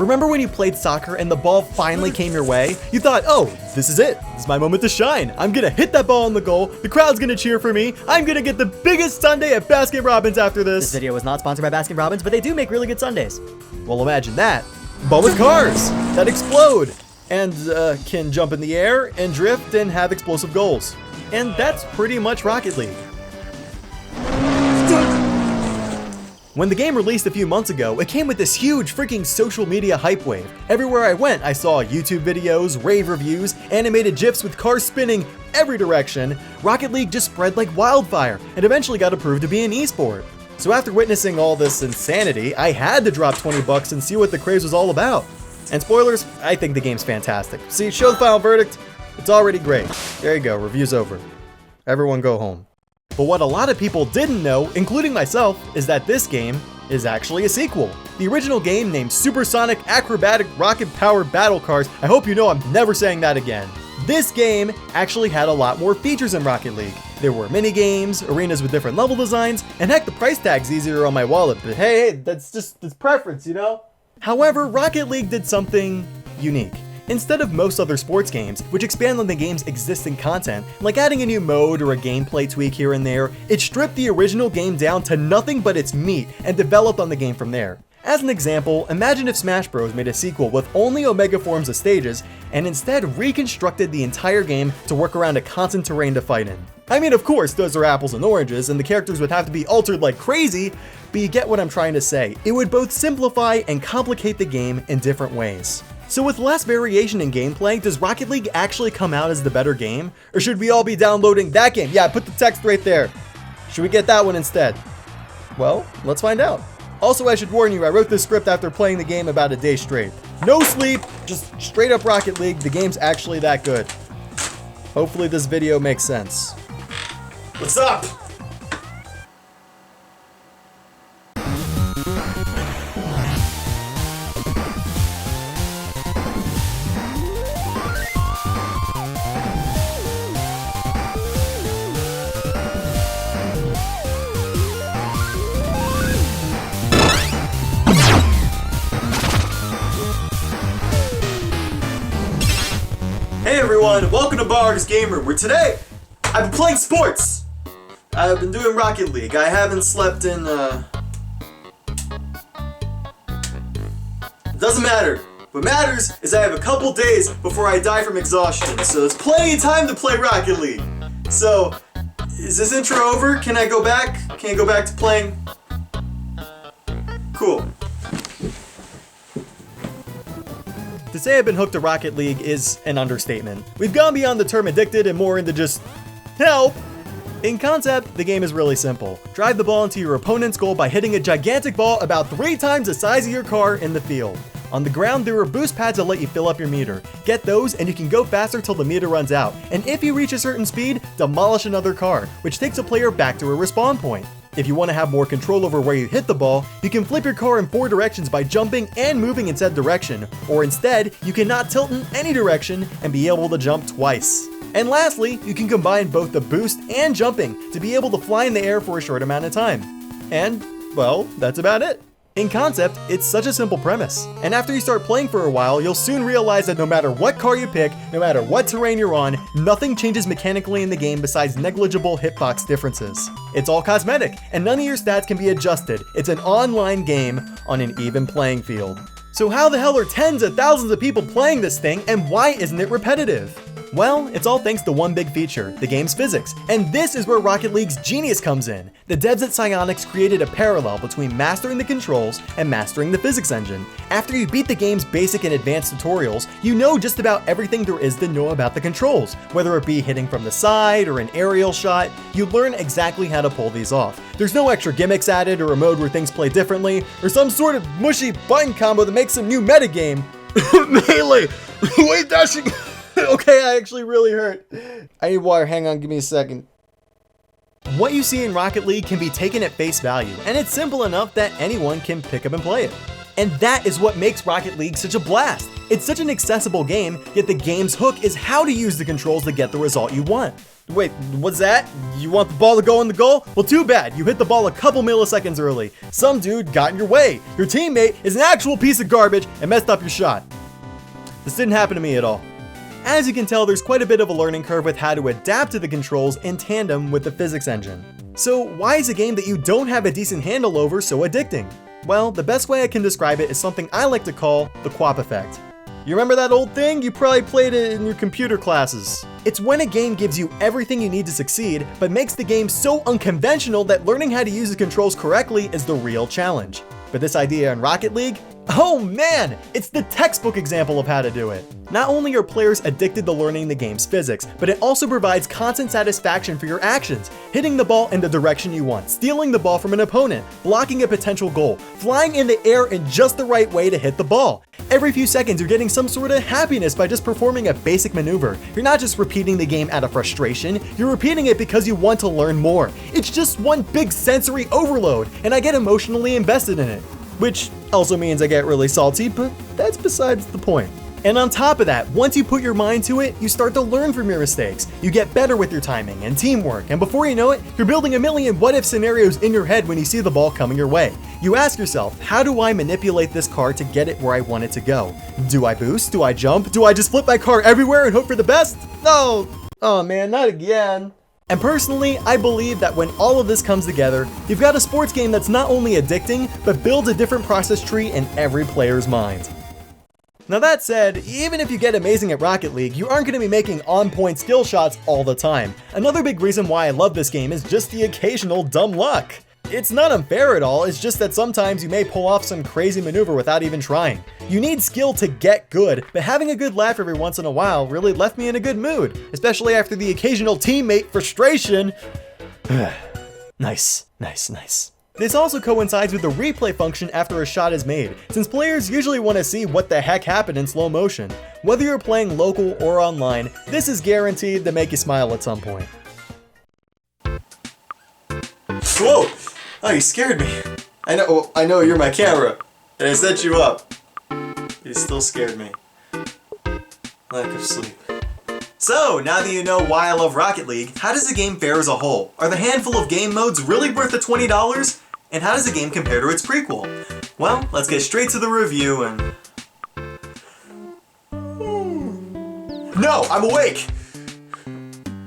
Remember when you played soccer and the ball finally came your way? You thought, oh, this is it. This is my moment to shine. I'm gonna hit that ball in the goal. The crowd's gonna cheer for me. I'm gonna get the biggest sundae at Baskin-Robbins after this. This video was not sponsored by Baskin-Robbins, but they do make really good sundaes. Well, imagine that, but with cars that explode and can jump in the air and drift and have explosive goals. And that's pretty much Rocket League. When the game released a few months ago, it came with this huge freaking social media hype wave. Everywhere I went, I saw YouTube videos, rave reviews, animated GIFs with cars spinning every direction. Rocket League just spread like wildfire and eventually got approved to be an esport. So after witnessing all this insanity, I had to drop 20 bucks and see what the craze was all about. And spoilers, I think the game's fantastic. See, show the final verdict, it's already great. There you go, review's over. Everyone go home. But what a lot of people didn't know, including myself, is that this game is actually a sequel. The original game, named Supersonic Acrobatic Rocket Powered Battle Cars, I hope you know I'm never saying that again. This game actually had a lot more features than Rocket League. There were mini games, arenas with different level designs, and heck, the price tag's easier on my wallet, but hey, that's preference, you know? However, Rocket League did something unique. Instead of most other sports games, which expand on the game's existing content, like adding a new mode or a gameplay tweak here and there, it stripped the original game down to nothing but its meat and developed on the game from there. As an example, imagine if Smash Bros made a sequel with only Omega forms of stages, and instead reconstructed the entire game to work around a constant terrain to fight in. I mean, of course, those are apples and oranges, and the characters would have to be altered like crazy, but you get what I'm trying to say. It would both simplify and complicate the game in different ways. So with less variation in gameplay, does Rocket League actually come out as the better game? Or should we all be downloading that game? Yeah, put the text right there. Should we get that one instead? Well, let's find out. Also, I should warn you, I wrote this script after playing the game about a day straight. No sleep, just straight up Rocket League. The game's actually that good. Hopefully this video makes sense. What's up? Hey everyone, welcome to Balrog's Game Room, where today I've been playing sports. I've been doing Rocket League. I haven't slept in, It doesn't matter. What matters is I have a couple days before I die from exhaustion, so there's plenty of time to play Rocket League. So, is this intro over? Can I go back? Can I go back to playing? Cool. To say I've been hooked to Rocket League is an understatement. We've gone beyond the term addicted and more into just help. In concept, the game is really simple. Drive the ball into your opponent's goal by hitting a gigantic ball about 3 times the size of your car in the field. On the ground, there are boost pads that let you fill up your meter. Get those and you can go faster till the meter runs out. And if you reach a certain speed, demolish another car, which takes a player back to a respawn point. If you want to have more control over where you hit the ball, you can flip your car in 4 directions by jumping and moving in said direction, or instead, you cannot tilt in any direction and be able to jump twice. And lastly, you can combine both the boost and jumping to be able to fly in the air for a short amount of time. And, well, that's about it. In concept, it's such a simple premise. And after you start playing for a while, you'll soon realize that no matter what car you pick, no matter what terrain you're on, nothing changes mechanically in the game besides negligible hitbox differences. It's all cosmetic, and none of your stats can be adjusted. It's an online game on an even playing field. So how the hell are tens of thousands of people playing this thing, and why isn't it repetitive? Well, it's all thanks to one big feature, the game's physics, and this is where Rocket League's genius comes in. The devs at Psyonix created a parallel between mastering the controls and mastering the physics engine. After you beat the game's basic and advanced tutorials, you know just about everything there is to know about the controls. Whether it be hitting from the side or an aerial shot, you learn exactly how to pull these off. There's no extra gimmicks added or a mode where things play differently, or some sort of mushy button combo that makes some new metagame. Melee! Wait, dashing! Okay, I actually really hurt. I need water, hang on, give me a second. What you see in Rocket League can be taken at face value, and it's simple enough that anyone can pick up and play it. And that is what makes Rocket League such a blast. It's such an accessible game, yet the game's hook is how to use the controls to get the result you want. Wait, what's that? You want the ball to go in the goal? Well, too bad. You hit the ball a couple milliseconds early. Some dude got in your way. Your teammate is an actual piece of garbage and messed up your shot. This didn't happen to me at all. As you can tell, there's quite a bit of a learning curve with how to adapt to the controls in tandem with the physics engine. So why is a game that you don't have a decent handle over so addicting? Well, the best way I can describe it is something I like to call the QWOP effect. You remember that old thing? You probably played it in your computer classes. It's when a game gives you everything you need to succeed, but makes the game so unconventional that learning how to use the controls correctly is the real challenge. But this idea in Rocket League? Oh man, it's the textbook example of how to do it. Not only are players addicted to learning the game's physics, but it also provides constant satisfaction for your actions. Hitting the ball in the direction you want, stealing the ball from an opponent, blocking a potential goal, flying in the air in just the right way to hit the ball. Every few seconds you're getting some sort of happiness by just performing a basic maneuver. You're not just repeating the game out of frustration, you're repeating it because you want to learn more. It's just one big sensory overload, and I get emotionally invested in it. Which also means I get really salty, but that's besides the point. And on top of that, once you put your mind to it, you start to learn from your mistakes. You get better with your timing and teamwork, and before you know it, you're building a million what-if scenarios in your head when you see the ball coming your way. You ask yourself, how do I manipulate this car to get it where I want it to go? Do I boost? Do I jump? Do I just flip my car everywhere and hope for the best? No! Oh man, not again. And personally, I believe that when all of this comes together, you've got a sports game that's not only addicting, but builds a different process tree in every player's mind. Now that said, even if you get amazing at Rocket League, you aren't going to be making on-point skill shots all the time. Another big reason why I love this game is just the occasional dumb luck. It's not unfair at all, it's just that sometimes you may pull off some crazy maneuver without even trying. You need skill to get good, but having a good laugh every once in a while really left me in a good mood, especially after the occasional teammate frustration. Nice. This also coincides with the replay function after a shot is made, since players usually want to see what the heck happened in slow motion. Whether you're playing local or online, this is guaranteed to make you smile at some point. Whoa! Oh, you scared me. I know you're my camera, and I set you up. You still scared me. Lack of sleep. So, now that you know why I love Rocket League, how does the game fare as a whole? Are the handful of game modes really worth the $20? And how does the game compare to its prequel? Well, let's get straight to the review and... No, I'm awake!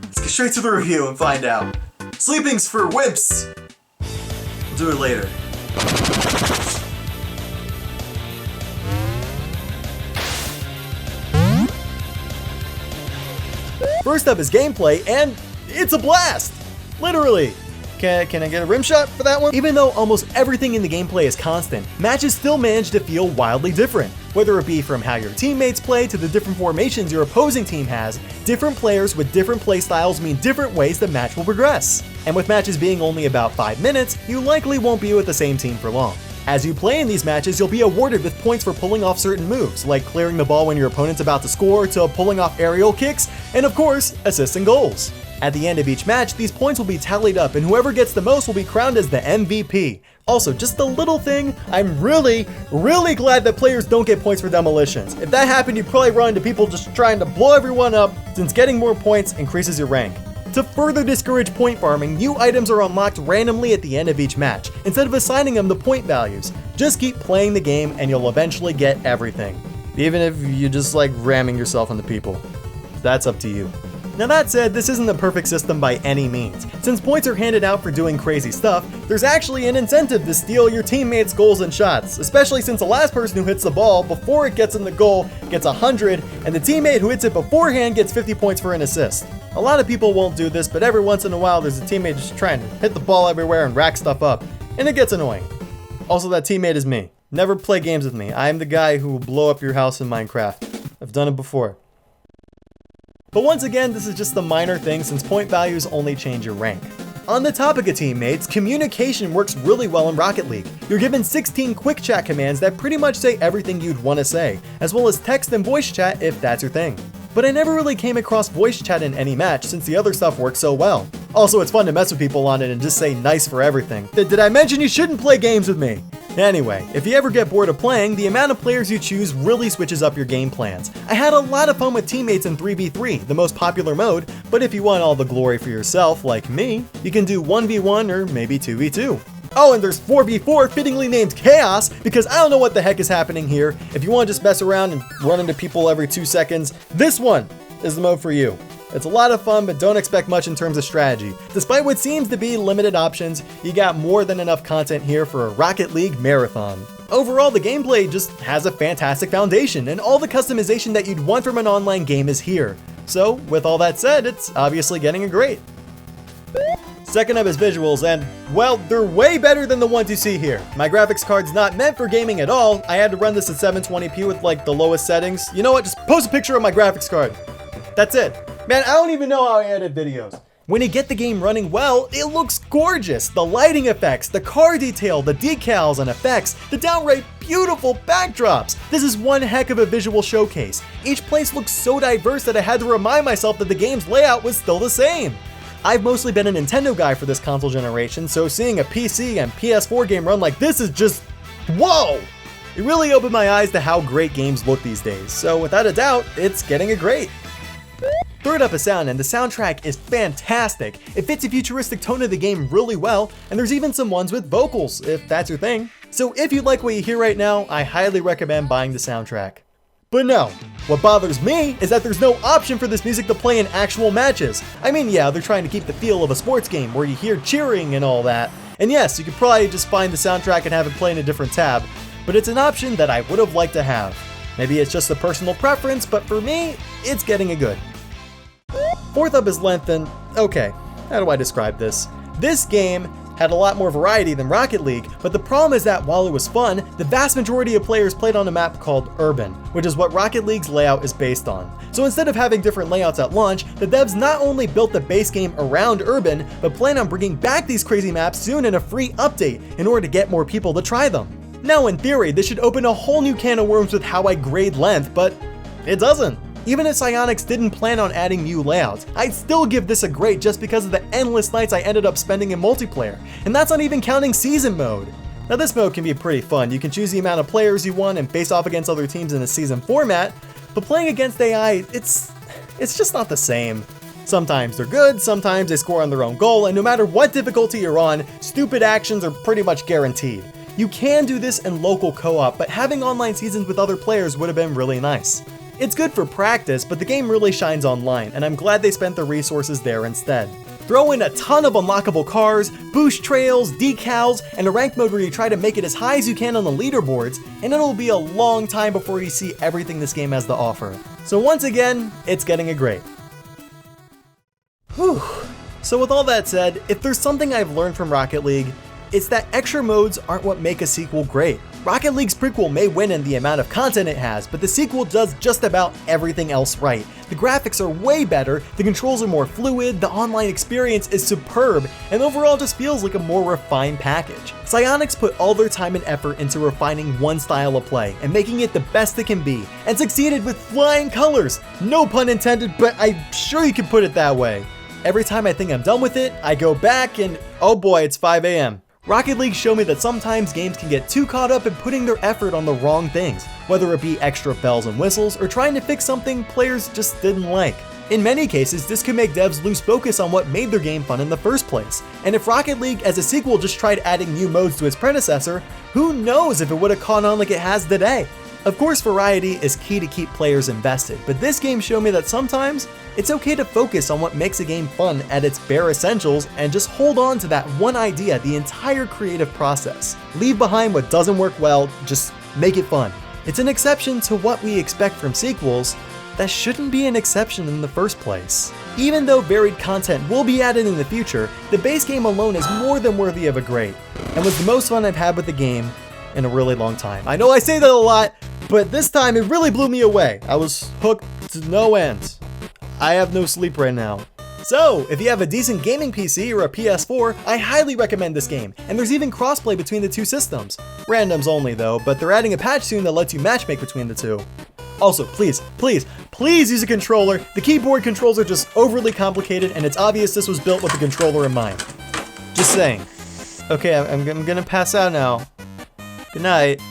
Let's get straight to the review and find out. Sleeping's for wimps! We'll do it later. First up is gameplay, and it's a blast! Literally! Can I get a rim shot for that one? Even though almost everything in the gameplay is constant, matches still manage to feel wildly different. Whether it be from how your teammates play to the different formations your opposing team has, different players with different play styles mean different ways the match will progress. And with matches being only about 5 minutes, you likely won't be with the same team for long. As you play in these matches, you'll be awarded with points for pulling off certain moves, like clearing the ball when your opponent's about to score, to pulling off aerial kicks, and of course, assists and goals. At the end of each match, these points will be tallied up, and whoever gets the most will be crowned as the MVP. Also, just a little thing, I'm really glad that players don't get points for demolitions. If that happened, you'd probably run into people just trying to blow everyone up, since getting more points increases your rank. To further discourage point farming, new items are unlocked randomly at the end of each match, instead of assigning them the point values. Just keep playing the game and you'll eventually get everything. Even if you just like ramming yourself into people. That's up to you. Now that said, this isn't the perfect system by any means. Since points are handed out for doing crazy stuff, there's actually an incentive to steal your teammates' goals and shots, especially since the last person who hits the ball before it gets in the goal gets 100, and the teammate who hits it beforehand gets 50 points for an assist. A lot of people won't do this, but every once in a while there's a teammate just trying to hit the ball everywhere and rack stuff up, and it gets annoying. Also, that teammate is me. Never play games with me. I am the guy who will blow up your house in Minecraft. I've done it before. But once again, this is just a minor thing since point values only change your rank. On the topic of teammates, communication works really well in Rocket League. You're given 16 quick chat commands that pretty much say everything you'd want to say, as well as text and voice chat if that's your thing. But I never really came across voice chat in any match since the other stuff works so well. Also, it's fun to mess with people on it and just say nice for everything. Did I mention you shouldn't play games with me? Anyway, if you ever get bored of playing, the amount of players you choose really switches up your game plans. I had a lot of fun with teammates in 3v3, the most popular mode, but if you want all the glory for yourself, like me, you can do 1v1 or maybe 2v2. Oh, and there's 4v4, fittingly named Chaos, because I don't know what the heck is happening here. If you want to just mess around and run into people every 2 seconds, this one is the mode for you. It's a lot of fun, but don't expect much in terms of strategy. Despite what seems to be limited options, you got more than enough content here for a Rocket League marathon. Overall, the gameplay just has a fantastic foundation, and all the customization that you'd want from an online game is here. So, with all that said, it's obviously getting a great. Second up is visuals, and, well, they're way better than the ones you see here. My graphics card's not meant for gaming at all. I had to run this at 720p with like the lowest settings. You know what, just post a picture of my graphics card. That's it. Man, I don't even know how I edit videos. When you get the game running well, it looks gorgeous. The lighting effects, the car detail, the decals and effects, the downright beautiful backdrops. This is one heck of a visual showcase. Each place looks so diverse that I had to remind myself that the game's layout was still the same. I've mostly been a Nintendo guy for this console generation, so seeing a PC and PS4 game run like this is just, whoa! It really opened my eyes to how great games look these days, so without a doubt, it's getting a great. Third up is sound, and the soundtrack is fantastic. It fits the futuristic tone of the game really well, and there's even some ones with vocals, if that's your thing. So if you like what you hear right now, I highly recommend buying the soundtrack. But no, what bothers me is that there's no option for this music to play in actual matches. I mean, yeah, they're trying to keep the feel of a sports game where you hear cheering and all that. And yes, you could probably just find the soundtrack and have it play in a different tab, but it's an option that I would have liked to have. Maybe it's just a personal preference, but for me, it's getting a good. Fourth up is length, and okay, how do I describe this? This game had a lot more variety than Rocket League, but the problem is that while it was fun, the vast majority of players played on a map called Urban, which is what Rocket League's layout is based on. So instead of having different layouts at launch, the devs not only built the base game around Urban, but plan on bringing back these crazy maps soon in a free update in order to get more people to try them. Now in theory, this should open a whole new can of worms with how I grade length, but it doesn't. Even if Psyonix didn't plan on adding new layouts, I'd still give this a great just because of the endless nights I ended up spending in multiplayer, and that's not even counting season mode. Now this mode can be pretty fun. You can choose the amount of players you want and face off against other teams in a season format, but playing against AI, it's just not the same. Sometimes they're good, sometimes they score on their own goal, and no matter what difficulty you're on, stupid actions are pretty much guaranteed. You can do this in local co-op, but having online seasons with other players would have been really nice. It's good for practice, but the game really shines online, and I'm glad they spent the resources there instead. Throw in a ton of unlockable cars, boost trails, decals, and a ranked mode where you try to make it as high as you can on the leaderboards, and it'll be a long time before you see everything this game has to offer. So once again, it's getting a great. Whew. So with all that said, if there's something I've learned from Rocket League, it's that extra modes aren't what make a sequel great. Rocket League's prequel may win in the amount of content it has, but the sequel does just about everything else right. The graphics are way better, the controls are more fluid, the online experience is superb, and overall just feels like a more refined package. Psyonix put all their time and effort into refining one style of play and making it the best it can be, and succeeded with flying colors. No pun intended, but I'm sure you can put it that way. Every time I think I'm done with it, I go back and oh boy, it's 5 AM. Rocket League showed me that sometimes games can get too caught up in putting their effort on the wrong things, whether it be extra bells and whistles or trying to fix something players just didn't like. In many cases, this could make devs lose focus on what made their game fun in the first place. And if Rocket League as a sequel just tried adding new modes to its predecessor, who knows if it would have caught on like it has today. Of course, variety is key to keep players invested, but this game showed me that sometimes it's okay to focus on what makes a game fun at its bare essentials and just hold on to that one idea the entire creative process. Leave behind what doesn't work well, just make it fun. It's an exception to what we expect from sequels that shouldn't be an exception in the first place. Even though varied content will be added in the future, the base game alone is more than worthy of a great, and was the most fun I've had with the game in a really long time. I know I say that a lot, but this time it really blew me away. I was hooked to no end. I have no sleep right now. So, if you have a decent gaming PC or a PS4, I highly recommend this game, and there's even crossplay between the two systems. Randoms only though, but they're adding a patch soon that lets you matchmake between the two. Also, please use a controller. The keyboard controls are just overly complicated, and it's obvious this was built with the controller in mind. Just saying. Okay, I'm gonna pass out now. Good night.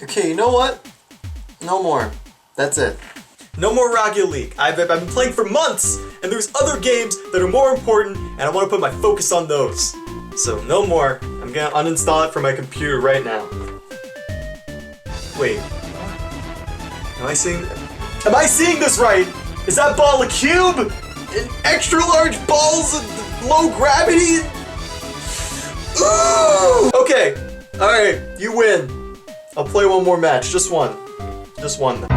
Okay, you know what? No more. That's it. No more Rocket League. I've been playing for months, and there's other games that are more important, and I want to put my focus on those. So no more. I'm gonna uninstall it from my computer right now. Wait. Am I seeing this right? Is that ball a cube? And extra large balls of low gravity? Ooh! Okay. Alright, you win. I'll play one more match. Just one. Just one.